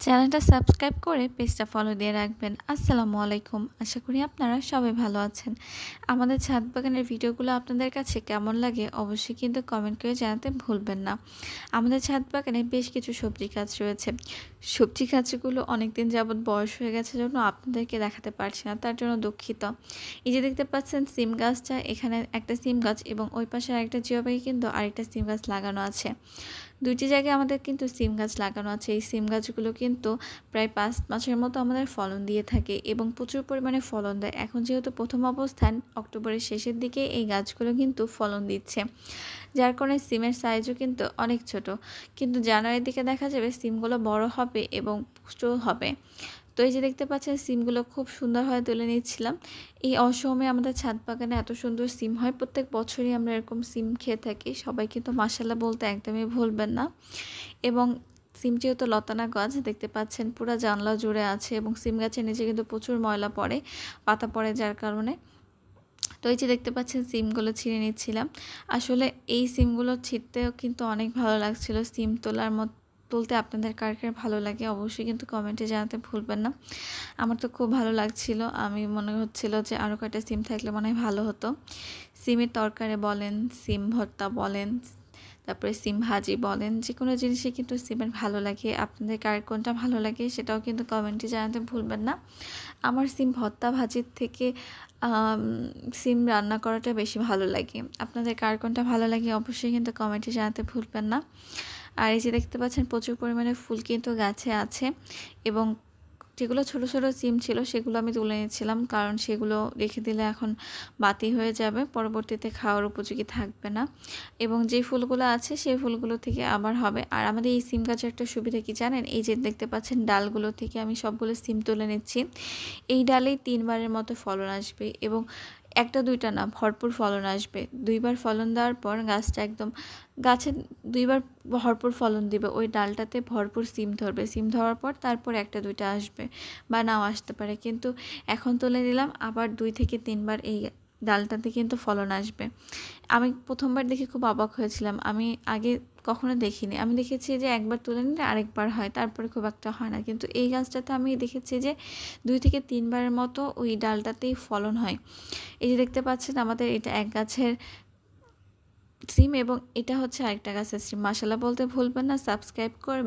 চ্যানেলটা সাবস্ক্রাইব করে পেজটা ফলো দিয়ে রাখবেন। আসসালামু আলাইকুম। আশা করি আপনারা সবাই ভালো আছেন। আমাদের ছাদ বাগানের ভিডিওগুলো আপনাদের কাছে কেমন লাগে অবশ্যই কিন্তু কমেন্ট করে জানাতে ভুলবেন না। আমাদের ছাদ বাগানে বেশ কিছু সবজি গাছ রয়েছে। সবজি গাছগুলো অনেকদিন যাবৎ বয়স হয়ে গেছে জন্য আপনাদেরকে দেখাতে পারছি না, তার জন্য দুঃখিত। এই যে দেখতে পাচ্ছেন সিম গাছটা, এখানে একটা সিম গাছ এবং ওই পাশে আরেকটা জিওব্যাগে কিন্তু আরেকটা সিম গাছ লাগানো আছে। দুইটি জায়গায় আমাদের কিন্তু সিম গাছ লাগানো আছে। এই সিম গাছগুলো কিন্তু প্রায় ৫ মাসের মতো আমাদের ফলন দিয়ে থাকে এবং প্রচুর পরিমাণে ফলন দেয়। এখন যেহেতু প্রথম অবস্থান, অক্টোবরের শেষের দিকে এই গাছগুলো কিন্তু ফলন দিচ্ছে, যার কারণে সিমের সাইজও কিন্তু অনেক ছোট। কিন্তু জানুয়ারির দিকে দেখা যাবে সিমগুলো বড় হবে এবং পুষ্টও হবে। তো এই যে দেখতে পাচ্ছেন সিমগুলো খুব সুন্দরভাবে তুলে নিচ্ছিলাম। এই অসময়ে আমাদের ছাদ বাগানে এত সুন্দর সিম হয়, প্রত্যেক বছরই আমরা এরকম সিম খেয়ে থাকি। সবাই কিন্তু মাশাআল্লাহ বলতে একদমই ভুলবেন না। এবং সিম যেহেতু লতানা গাছ, দেখতে পাচ্ছেন পুরা জানলা জুড়ে আছে এবং সিম গাছের নিচে কিন্তু প্রচুর ময়লা পড়ে, পাতা পড়ে, যার কারণে। তো এই যে দেখতে পাচ্ছেন সিমগুলো ছিঁড়ে নিচ্ছিলাম। আসলে এই সিমগুলো ছিঁড়তেও কিন্তু অনেক ভালো লাগছিল। সিম তুলতে আপনাদের কার কার ভালো লাগে অবশ্যই কিন্তু কমেন্টে জানাতে ভুলবেন না। আমার তো খুব ভালো লাগছিল। আমি মনে হচ্ছিল যে আরও কয়েকটা সিম থাকলে মনে হয় ভালো হতো। সিমের তরকারি বলেন, সিম ভর্তা বলেন, তারপরে সিম ভাজি বলেন, যেকোনো জিনিসই কিন্তু সিমের ভালো লাগে। আপনাদের কার কোনটা ভালো লাগে সেটাও কিন্তু কমেন্টে জানাতে ভুলবেন না। আমার সিম ভর্তা ভাজির থেকে আম সিম রান্না করাটা বেশি ভালো লাগে। আপনাদের কার কোনটা ভালো লাগে অবশ্যই কিন্তু কমেন্টে জানাতে ভুলবেন না। আর এই যে দেখতে পাচ্ছেন প্রচুর পরিমাণে ফুল কিন্তু গাছে আছে এবং যেগুলো ছোট ছোট সিম ছিল সেগুলো আমি তুলে নিচ্ছিলাম, কারণ সেগুলো রেখে দিলে এখন বাতি হয়ে যাবে, পরবর্তীতে খাওয়ার উপযোগী থাকবে না। এবং যে ফুলগুলো আছে সেই ফুলগুলো থেকে আবার হবে। আর আমাদের এই সিম গাছের একটা সুবিধা কি জানেন, এই যে দেখতে পাচ্ছেন ডালগুলো থেকে আমি সবগুলো সিম তুলে নিচ্ছি। এই ডালেই ৩ বারের মতো ফলন আসবে এবং একটা দুইটা না, ভরপুর ফলন আসবে। ২ বার ফলন দেওয়ার পর গাছটা একদম, গাছে ২ বার ভরপুর ফলন দিবে, ওই ডালটাতে ভরপুর সিম ধরবে। সিম ধরার পর তারপর একটা দুইটা আসবে বা নাও আসতে পারে, কিন্তু এখন তুলে নিলাম, আবার ২ থেকে ৩ বার এই ডালটাতে কিন্তু ফলন আসবে। আমি প্রথমবার দেখে খুব অবাক হয়েছিলাম। আমি আগে কখনো দেখিনি। আমি দেখেছি যে একবার তুলে নিলে আরেকবার হয়, তারপরে খুব একটা হয় না। কিন্তু এই গাছটাতে আমি দেখেছি যে ২ থেকে ৩ বারের মতো ওই ডালটাতেই ফলন হয়। এই যে দেখতে পাচ্ছেন আমাদের এটা এক গাছের সিম এবং এটা হচ্ছে আরেকটা গাছের সিম। মাশাআল্লাহ বলতে ভুলবেন না, সাবস্ক্রাইব করবেন।